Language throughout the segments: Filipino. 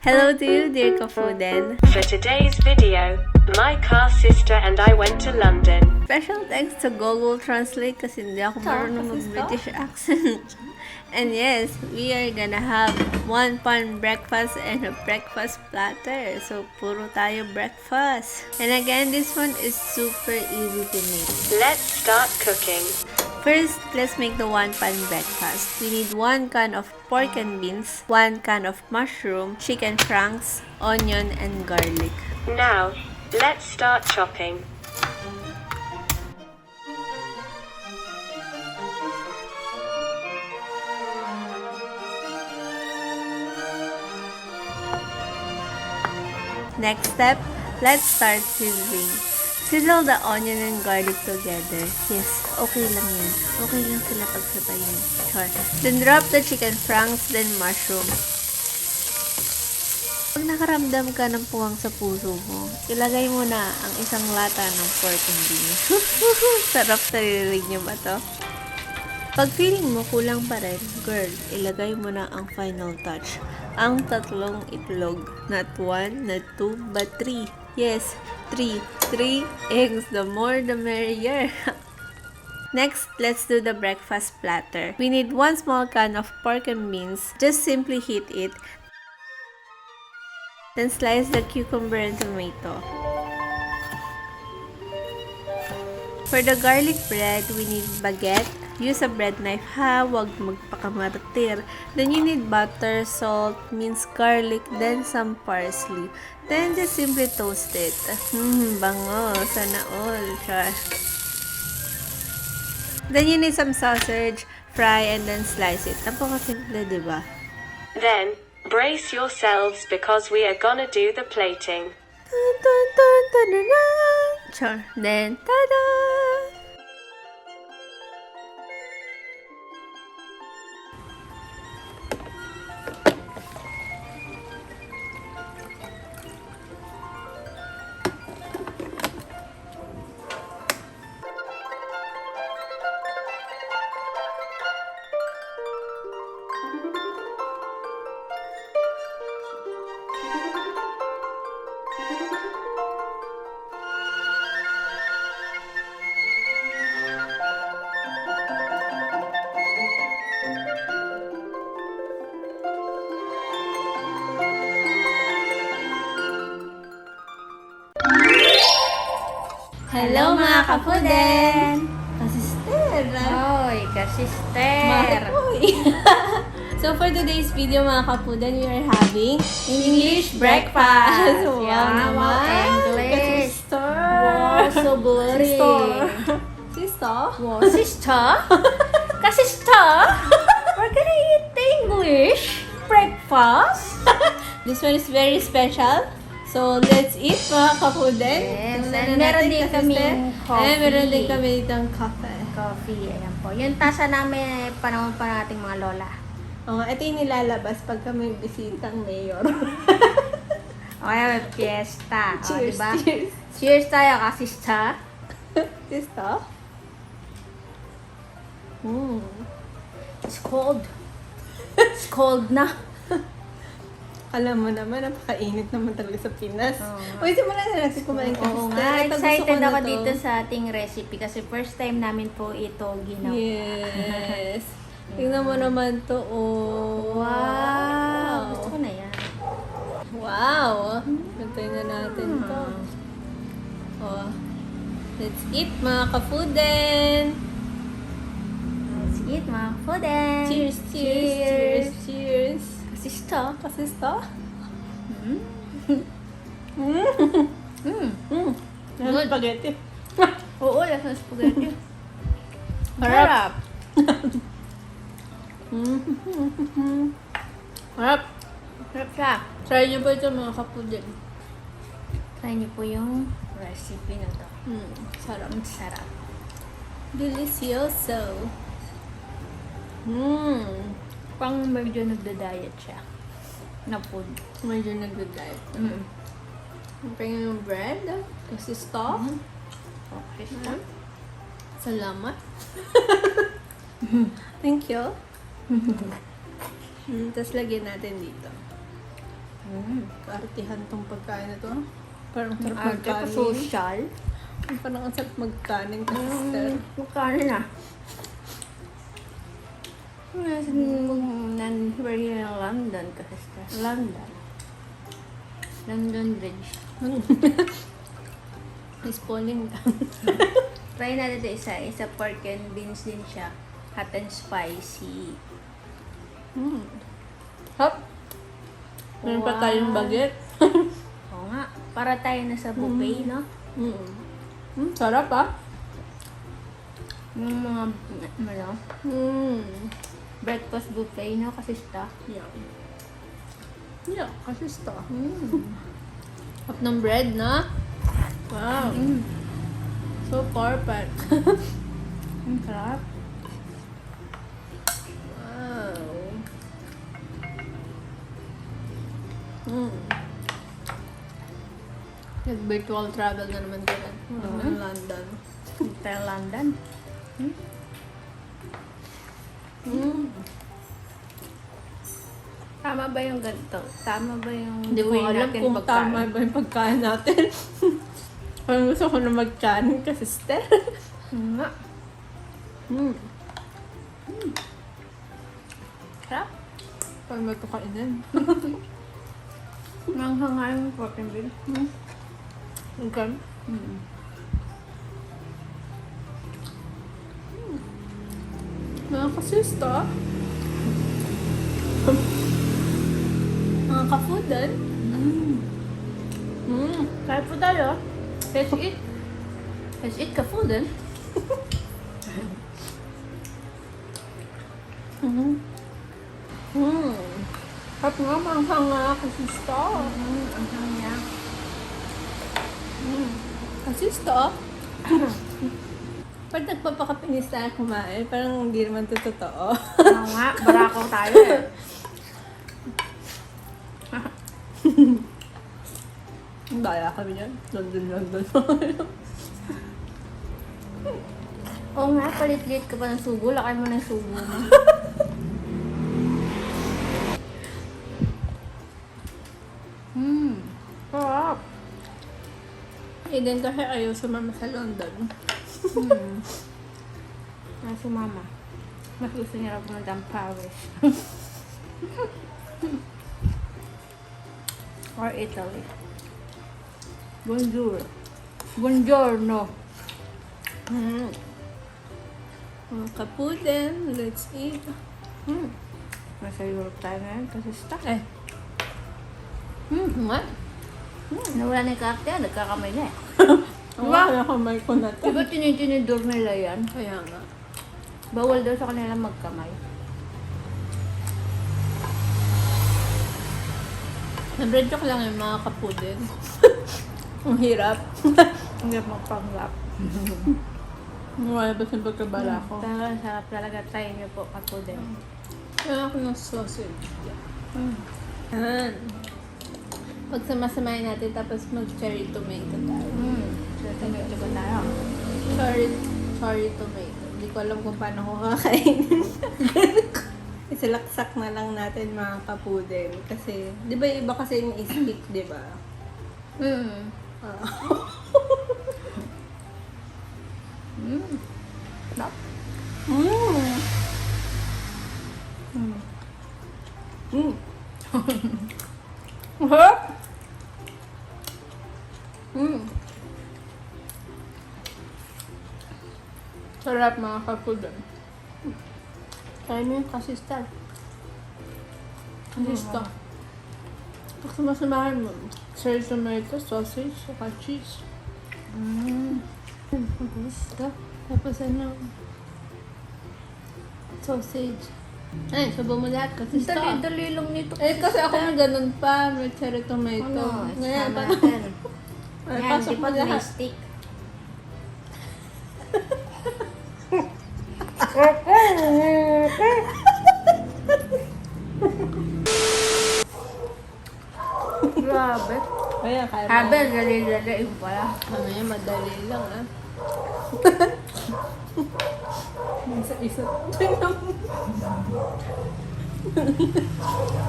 Hello to you, dear ka-fooden. For today's video, my car sister and I went to London. Special thanks to Google Translate kasi hindi ako marunong mag-British accent. And yes, we are gonna have one pan breakfast and a breakfast platter. So, puro tayo breakfast. And again, this one is super easy to make. Let's start cooking. First, let's make the one pan breakfast. We need 1 can of pork and beans, 1 can of mushroom, chicken franks, onion, and garlic. Now, let's start chopping. Next step, let's start sizzling. Sizzle the onion and garlic together. Yes, okay lang yan. Okay lang sila pagsabayin. Sure. Then drop the chicken franks, then mushroom. Pag nakaramdam ka ng puwang sa puso mo, ilagay mo na ang isang lata ng pork and beans. Sarap, narinig niyo ba to? Pag feeling mo kulang pa rin, girl, ilagay mo na ang final touch. Ang 3 itlog. Not 1, not 2, but 3. Yes, 3. 3 eggs. The more, the merrier. Next, let's do the breakfast platter. We need 1 small can of pork and beans. Just simply heat it. Then slice the cucumber and tomato. For the garlic bread, we need baguette. Use a bread knife ha, wag magpakamartir. Then you need butter, salt, minced garlic, then some parsley. Then just simply toast it. Bango, sana all. Sure. Then you need some sausage, fry, and then slice it. Napakasimple, diba? Then, brace yourselves because we are gonna do the plating. Dun, dun, dun, dun, dun, dun. Sure. Then, tada! Hello mga ka-fooden! Kasister! Hoy, kasister! Makoy! So for today's video mga ka-fooden, we are having English breakfast! Wow Yeah, naman! English! Kasister! Wow, so boring! Sister? Wow, sister? Kasister? We're gonna eat English breakfast? This one is very special. So, let's eat mga ka-fooden. Yes, Tingnan and natin, meron din kasister. kaming coffee. Meron din kami ditong coffee. Coffee, ayan po. Yung tasa namin, panahon pa nating mga lola. Oh, ito yung nilalabas pag kami bisitang mayor. Okay, may fiesta. Cheers, diba? cheers. Cheers tayo, kasister. Sister? It's cold. It's cold na. Alam mo naman, napakainit naman talaga sa Pinas. Oo. Uy, simulan na natin kumain ka. Oo nga, excited ako dito sa ating recipe kasi first time namin po ito ginawa. Yes. Tingnan mo naman to, oh. Wow! Gusto ko na yan. Wow! Gantay na natin to. Oh. Let's eat, mga ka-fooden! Let's eat mga foodin! Cheers, cheers, cheers, cheers! Sister. Kasister? Good. Spaghetti. Oo, lasa ng spaghetti. Harap. Harap. Sarap siya. Try niyo po ito mga ka-fooden. Try niyo po yung recipe na to. Sarap. Ang sarap. Delicioso. Pang medyo nagda-diet siya. Na food. Medyo nag-diet. Pagpingin yung bread. Kasi stop. Okay. Salamat. Thank you. Tapos lagyan natin dito. Kaartihan tong pagkain na to. Parang sarap Arte pa magkanin. social. Parang ang sarap magkanin ka, sister. Magkanin na. We're here in London kasi London. London Bridge. Spawning ka. Try natin ito isa. Isa pork and beans din siya. Hot and spicy. Hop! Meron pa tayong baget. Oo nga. Para tayo na sa buffet, no? Sarap ah. Yung mga, ano, breakfast buffet, no? Kasi sta. Yeah, kasi ito. Hop ng bread na. Wow. So perfect. Ang sarap. Wow. Nag-virtual travel na naman din. Ng London. Tayo London. Tama ba yung ganito? Tama ba yung Hindi ko way alam natin kung pagkain? tama ba yung pagkain natin. Parang gusto ko na mag-channel kasi sister. Nga. Sarap. Parang may kakainin. Manghanga yung protein bill. Okay. Mga kasista. Mga ka-fooden. Kaya po tayo. Let's eat. Let's eat ka-fooden. Harap nga, manghanga kasista. Ang sarap niya. Kasista. Pag nagpapakapinis tayo kumain, parang hindi naman ito totoo. Oo nga, barako tayo eh. Daya kami yan. London. Oo nga, palit-lit ka pa ng sugo. Lakay mo ng sugo mo. Sarap. Eden kasi ayaw sumama sa London. Si mama. Mas gusto niya raw pumunta ang Paris. Or Italy. Bonjour. Buongiorno. Mga ka-fooden, let's eat. Nasa Europe tayo ngayon kasi stuck. Nga. Nawala na yung karte, nagkakamay na eh. Diba? Nakamay ko na to. Diba tinitinidor nila yan? Kaya nga. Bawal daw sa kanila magkamay. Na-bread joke lang yung mga ka-fooden. Ang hirap. Hindi magpanggap. Wala ba sa pagkabala ko? Talagang sarap talaga tayo niyo po ako din. Kaya ako ng sausage. Yan. Pag samasamahin natin, tapos mag-cherry tomato tayo. So, tingnan ko tayo. Cherry tomato. Hindi ko alam kung paano ko kakainin. Isalaksak na lang natin mga kapudel. Kasi, di ba iba kasi yung stick, di ba? Sarap. Harap! Sarap mga kapudel. Kaya mo yung kasista. Kasista. Pag sumasamahan mo, cherry tomato, sausage, saka cheese. Gusto. Tapos ano, sausage. Ay, sabaw mo lahat kasi stop. Dali lang nito. Kasi ako na ganun pa, may cherry tomato. Ngayon, Sama paano? natin. Ay, Yan, pasok di mo pa may lahat. stick. Grabe. Kaya, kaya mo. Habe, dali-dali yung pala. Ano yan, madali lang ah. Isa-isa.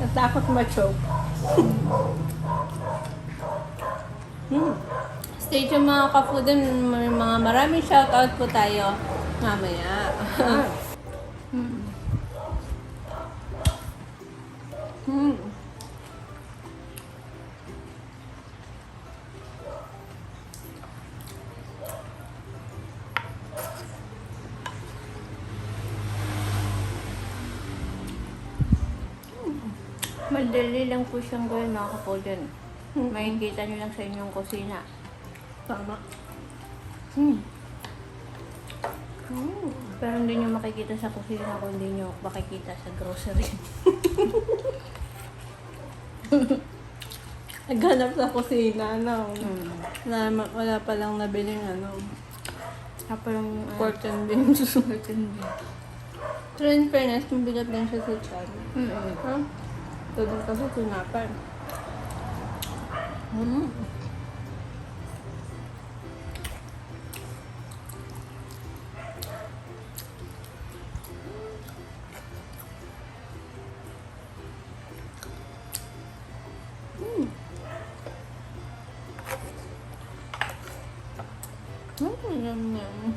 Natakot ma-choke. Stay tuned mga ka-fooden. May mga maraming shoutout po tayo mamaya. Madali lang po siyang gawin mga ka-fooden. Makikita niyo lang sa inyong kusina. Tama. Pero hindi niyo makikita sa kusina kung hindi niyo makikita sa grocery. Naghanap sa kusina, no? Wala pa lang nabiling, pork and beans. Pero in fairness, mabigat lang siya sa chan. Tudong kasi tinapan. Yum, yum.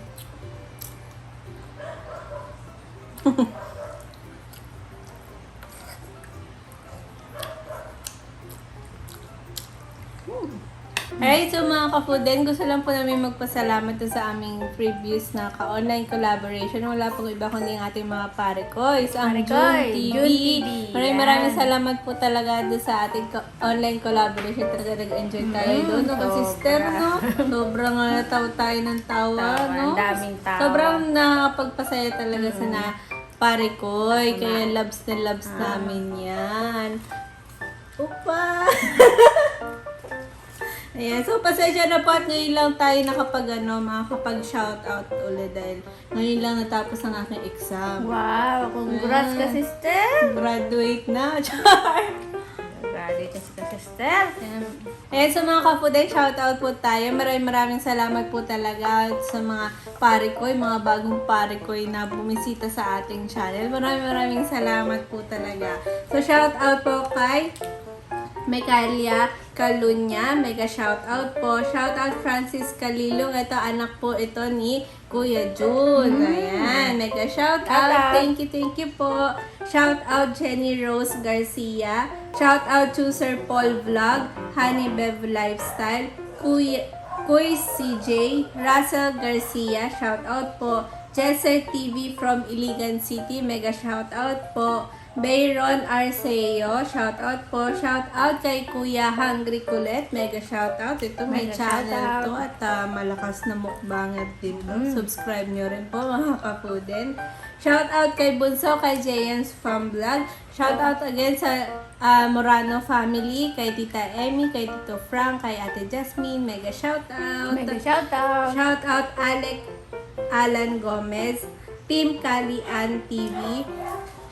Alright, so mga ka-fooden, gusto lang po namin magpasalamat to sa aming previous na ka-online collaboration. Wala pong iba kundi ang ating mga pare-koys, ang June TV. Maraming salamat po talaga doon sa ating online collaboration. Talaga nag-enjoy tayo doon. No? Sister, no? Sobrang tawa tayo ng tawa, no? Ang daming tawa. Sobrang nakakapagpasaya talaga sa na pare-koy. Kaya loves na loves namin yan. Upa! Ayan, so pasensya na po at ngayon lang tayo makakapag-shoutout ulit dahil ngayon lang natapos ang aking exam. Wow! Congrats ka, sister! Graduate na, char! Graduate ka, sister! Ayan, so mga ka-fooden, shoutout po tayo. Maraming salamat po talaga sa mga pare ko, mga bagong pare ko na bumisita sa ating channel. Maraming salamat po talaga. So shoutout po kay Mekalia Kalunya, mega shoutout po. Shoutout Francis Kalilong. Ito, anak po ito ni Kuya June. Ayan, mega shoutout. Thank you po. Shoutout Jenny Rose Garcia. Shoutout to Sir Paul Vlog, Honey Bev Lifestyle, Kuy CJ, Russell Garcia. Shoutout po. Jesser TV from Iligan City. Mega shoutout po. Bayron Arceo, shoutout po. Shoutout kay Kuya Hungry Kulet, mega shoutout. Ito may channel to at malakas na mukbanger din to. Subscribe nyo rin po mga ka-fooden. Shoutout kay Bunso, kay Jayans Farm Vlog. Shoutout again sa Morano family, kay Tita Emmy, kay Tito Frank, kay Ate Jasmine, mega shoutout. Mega shoutout! Shoutout Alan Gomez, Team Kalian TV.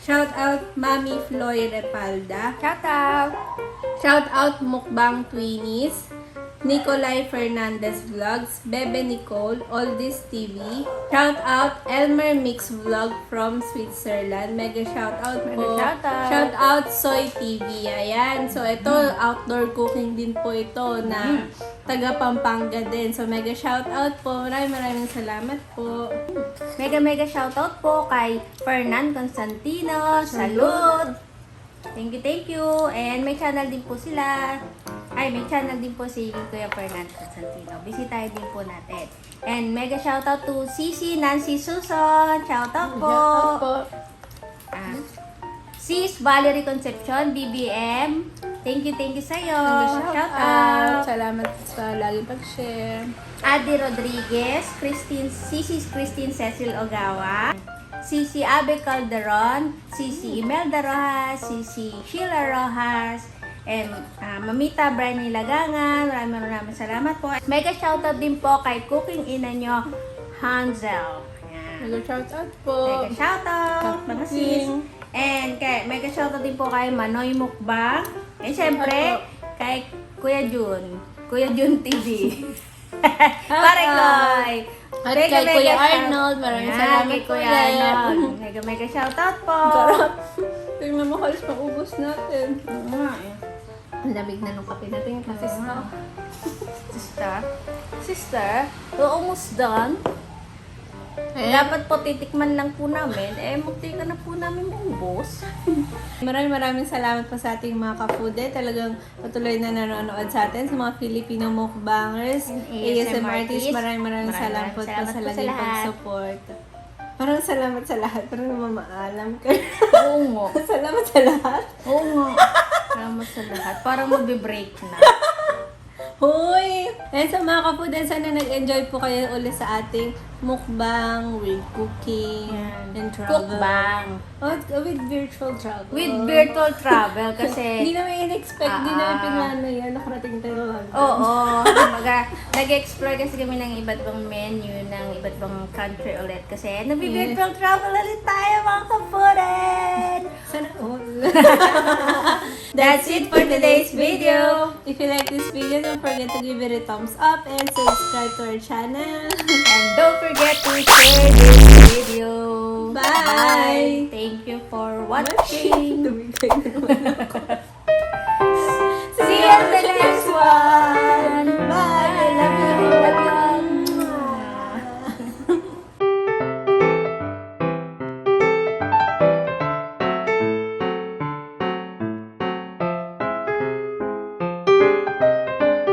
Shoutout Mami Floy Repalda. Shoutout! Shoutout Mukbang Twinies. Nicolai Fernandez Vlogs. Bebe Nicole. All This TV. Shoutout Elmer Mix Vlog from Switzerland. Mega shoutout po. Shoutout! Shoutout Soy TV. Ayan. So ito, outdoor cooking din po ito na taga Pampanga din. So mega shoutout po. Maraming salamat po. Mega shoutout po kay Fernan Constantino. Salud! Thank you. And may channel din po sila. May channel din po si Kuya Fernan Constantino. Bisitahin din po natin. And mega shoutout to Sisi Nancy Susan. Shoutout po. Sis Valerie Concepcion, BBM. Thank you sa'yo. Shoutout. Salamat sa lagi pag-share. Adi Rodriguez, Sisi Christine Cecil Ogawa, Sisi Abe Calderon, Sisi Imelda Rojas, Sisi Sheila Rojas, and Mamita Brian Lagangan. Maraming salamat po. Mega shoutout din po kay Cooking Ina nyo, Hansel. Mega shoutout po. Mega shoutout, mga sis. And mega shoutout din po kay Manoy Mukbang. And syempre, kay Kuya June TV. Pare Koy! At kay Kuya Arnold, maraming salamat kay Kuya Arnold. Mega shoutout po. kape, Mama Halos, maubos natin. Oo nga eh. Ang lamig na nung kape natin, kasi Oo. Sister, we're almost done. Dapat po titikman lang po namin. Munti ka na po namin maubos. Maraming salamat po sa ating mga ka-fooden. Talagang patuloy na nanonood sa atin, sa mga Filipino mukbangers, And ASM ASMR artists. Maraming salamat po sa laging lahat. pag-support. Parang salamat sa lahat. Parang namamaalam ka. Oo nga. Salamat sa lahat. Oo nga. Salamat sa lahat. Parang magbe-break na. Hoy! And sa mga ka-fooden, sana nag-enjoy po kayo ulit sa ating mukbang with cooking and travel. Cookbang. Oh, with virtual travel. With virtual travel kasi... Hindi namin in-expect, hindi namin pinano yan. Nakarating tayo lang. Oo. Nag-explore kasi kami ng iba't ibang menu ng iba't ibang country ulit. Kasi nag-virtual travel ulit tayo mga ka-fooden! Sana all. That's it for today's video. If you like this video, don't forget to give it a thumbs up and subscribe to our channel. And don't forget to share this video. Bye! Thank you for watching. Tumigay na naman ako.